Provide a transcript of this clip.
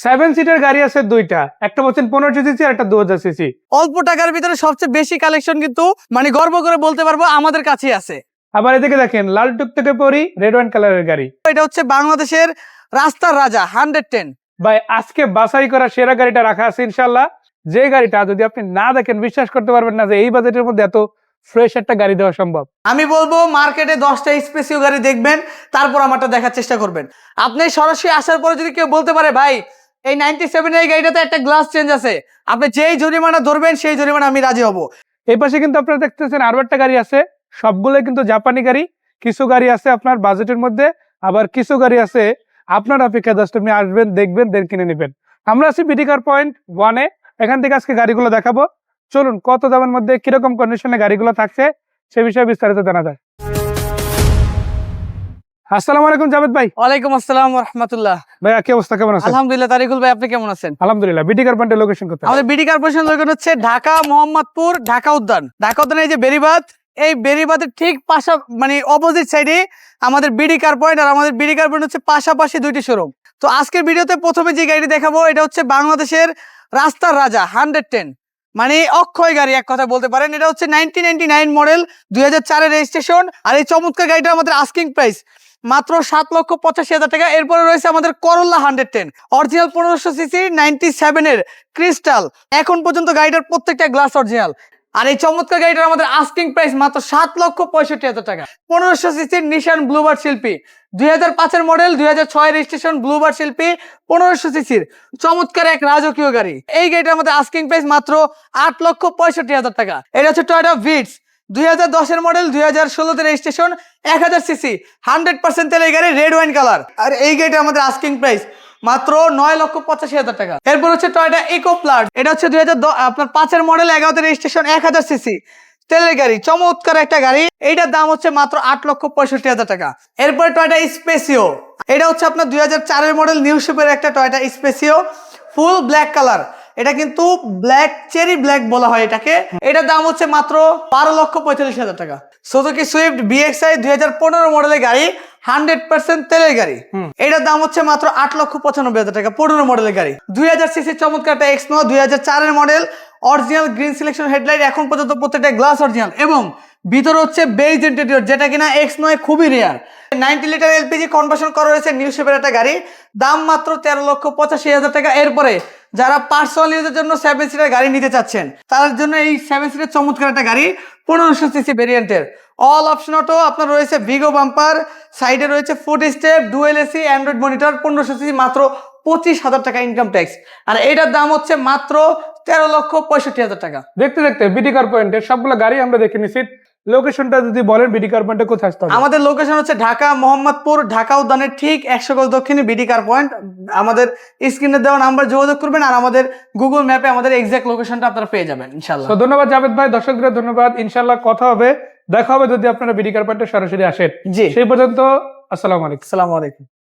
7 seater গাড়ি আছে দুইটা, একটা বলছেন 1500 সিসি আর একটা 2000 সিসি। অল্প টাকার ভিতরে সবচেয়ে বেশি কালেকশন কিন্তু মানে গর্ব করে বলতে পারবো আমাদের কাছেই আছে। আবার এদিকে দেখেন লাল টুকটুকে পরি রেড ওয়াইন কালারের গাড়ি। এটা হচ্ছে বাংলাদেশের রাস্তার রাজা 110। ভাই আজকে বাছাই করা সেরা গাড়িটা রাখা আছে ইনশাআল্লাহ। যে গাড়িটা যদি আপনি না দেখেন বিশ্বাস করতে পারবেন না যে এই বাজেটের মধ্যে এত ফ্রেশ একটা গাড়ি দেওয়া সম্ভব। আমি বলবো মার্কেটে 10টা স্পেসিও গাড়ি দেখবেন, তারপর আমারটা দেখার চেষ্টা করবেন। আপনি সরাসরি আসার পরে যদি কেউ বলতে পারে ভাই এই 97 এর গাড়িটাতে একটা গ্লাস চেঞ্জ আছে, আপনি যেই জরিমানা ধরবেন সেই জরিমানা আমি রাজি হব। এই পাশে কিন্তু আপনারা দেখতেছেন আরো একটা গাড়ি আছে, সবগুলো কিন্তু জাপানি গাড়ি। কিছু গাড়ি আছে আপনার বাজেটের মধ্যে, আবার কিছু গাড়ি আছে আপনার অপেক্ষা জাস্ট আপনি আসবেন দেখবেন দেন কিনে নেবেন। আমরা আছি বিডি কার পয়েন্ট 1-এ, এখান থেকে আজকে গাড়িগুলো দেখাবো। চলুন কত দামের মধ্যে কিরকম কন্ডিশনে গাড়িগুলো থাকছে সে বিষয়ে বিস্তারিত জানা যায়। আসসালামু আলাইকুম জাভেদ ভাই। ওয়ালাইকুম আসসালাম ওয়া রাহমাতুল্লাহ। ভাইয়া কি অবস্থা, কেমন আছেন? আলহামদুলিল্লাহ তারিকুল ভাই, আপনি কেমন আছেন? আলহামদুলিল্লাহ। বিডি কার পয়েন্টের লোকেশন কোথায়? আমাদের বিডি কর্পোরেশন লোকেশন হচ্ছে ঢাকা মোহাম্মদপুর ঢাকা উদ্যান। ঢাকা উদ্যানের এই যে বেরিবাদ, এই বেরিবাদের ঠিক পাশা মানে অপোজিট সাইডে আমাদের বিডি কার পয়েন্ট। আর আমাদের বিডি কার পয়েন্ট হচ্ছে পাশাপাশি দুইটি শোরুম। তো আজকের ভিডিওতে প্রথমে যে গাড়িটি দেখাবো এটা হচ্ছে বাংলাদেশের রাস্তার রাজা 110, মানে অক্ষয় গাড়ি এক কথা বলতে পারেন। এটা হচ্ছে 1999 মডেল, 2004 রেজিস্ট্রেশন। আর এই চমৎকার গাড়িটা আমাদের আস্কিং প্রাইস মাত্র 7,85,000 টাকা। এরপরে রয়েছে আমাদের করোলা 110 অরিজিনাল 1500 সিসি 97 এর ক্রিস্টাল। এখন পর্যন্ত গাড়িটার প্রত্যেকটা গ্লাস অরিজিনাল। আর এই চমৎকার গাড়িটার আমাদের আস্কিং প্রাইস মাত্র 7,65,000 টাকা। 1500 সিসির নিশান ব্লুবার্ড শিল্পী 2005 এর মডেল, 2006 রেজিস্ট্রেশন, ব্লুবার্ড শিল্পী 1500 সিসির চমৎকার এক রাজকীয় গাড়ি। এই গাড়িটার আমাদের আস্কিং প্রাইস মাত্র 8,65,000 টাকা। এটা হচ্ছে টয়োটা ভিটস 2010 এর মডেল, 2016 তে রেজিস্ট্রেশন, 1000 সিসি 100% তেলের গাড়ি, রেড ওয়াইন কালার। আর এই গাড়িটা আমাদের আস্কিং প্রাইস মাত্র 9,85,000 টাকা। এরপর হচ্ছে টয়োটা ইকো প্লাস, এটা হচ্ছে 2005 এর মডেল, 11 তে রেজিস্ট্রেশন, 1000 সিসি তেলের গাড়ি, চমৎকার একটা গাড়ি। এইটার দাম হচ্ছে মাত্র 8,65,000 টাকা। এরপরে টয়োটা স্পেসিও, এটা হচ্ছে আপনার 2004 এর মডেল, নিউ শেপের একটা Toyota Spacio, full black colour. এটা কিন্তু ব্ল্যাক চেরি ব্ল্যাক বলা হয় এটাকে। এটার দাম হচ্ছে মাত্র 12,45,000 টাকা। সুজুকি সুইফট বিএক্সআই 2015 মডেলের গাড়ি, 100% তেলের গাড়ি। এটার দাম হচ্ছে মাত্র 8,95,000 টাকা, 15 মডেলের গাড়ি। 2000 সিসি চমৎকার একটা এক্সনো, 2004 এর model, original green selection headlight, এখন পর্যন্ত প্রত্যেকটা গ্লাস অরিজিনাল, এবং ভিতরে হচ্ছে বেজ ইন্টেরিয়র, যেটা কিনা এক্সনোয় খুবই রেয়ার। 90 লিটার এলপিজি কনভার্সন করা হয়েছে, নিউ শেপের একটা গাড়ি, দাম মাত্র 13,85,000 টাকা। এরপরে যারা পার্সোনাল ইউজের জন্য 7 সিটার গাড়ি নিতে চাচ্ছেন তার জন্য এই 7 সিটার চমৎকার একটা গাড়ি 1500 সিসি ভেরিয়েন্টের, অল অপশন অটো আপনার রয়েছে, ভিগো বাম্পার, সাইডে রয়েছে foot step, dual AC, Android monitor, 1500 CC, মাত্র 25,000 টাকা ইনকাম ট্যাক্স। আর এটার দাম হচ্ছে মাত্র 13,65,000 টাকা। দেখতে দেখতে বিডি কার পয়েন্টের সবগুলো গাড়ি আমরা দেখে নিছি। লোকেশনটা যদি বলেন বিডি কার পয়েন্টে কোথায় আসতে হবে? আমাদের লোকেশন হচ্ছে ঢাকা মোহাম্মদপুর ঢাকা উদ্যানের ঠিক 100 গজ দক্ষিণে বিডি কার পয়েন্ট। আমাদের স্ক্রিনে দেওয়া নাম্বার যোগাযোগ করবেন, আর আমাদের গুগল ম্যাপে আমাদের এক্সাক্ট লোকেশনটা আপনারা পেয়ে যাবেন ইনশাআল্লাহ। তো ধন্যবাদ জাভেদ ভাই, দর্শকদের ধন্যবাদ। ইনশাআল্লাহ কথা হবে, দেখা হবে যদি আপনারা বিডি কার পয়েন্টে সরাসরি আসেন। জি, সেই পর্যন্ত আসসালামু আলাইকুম। আসসালামু আলাইকুম।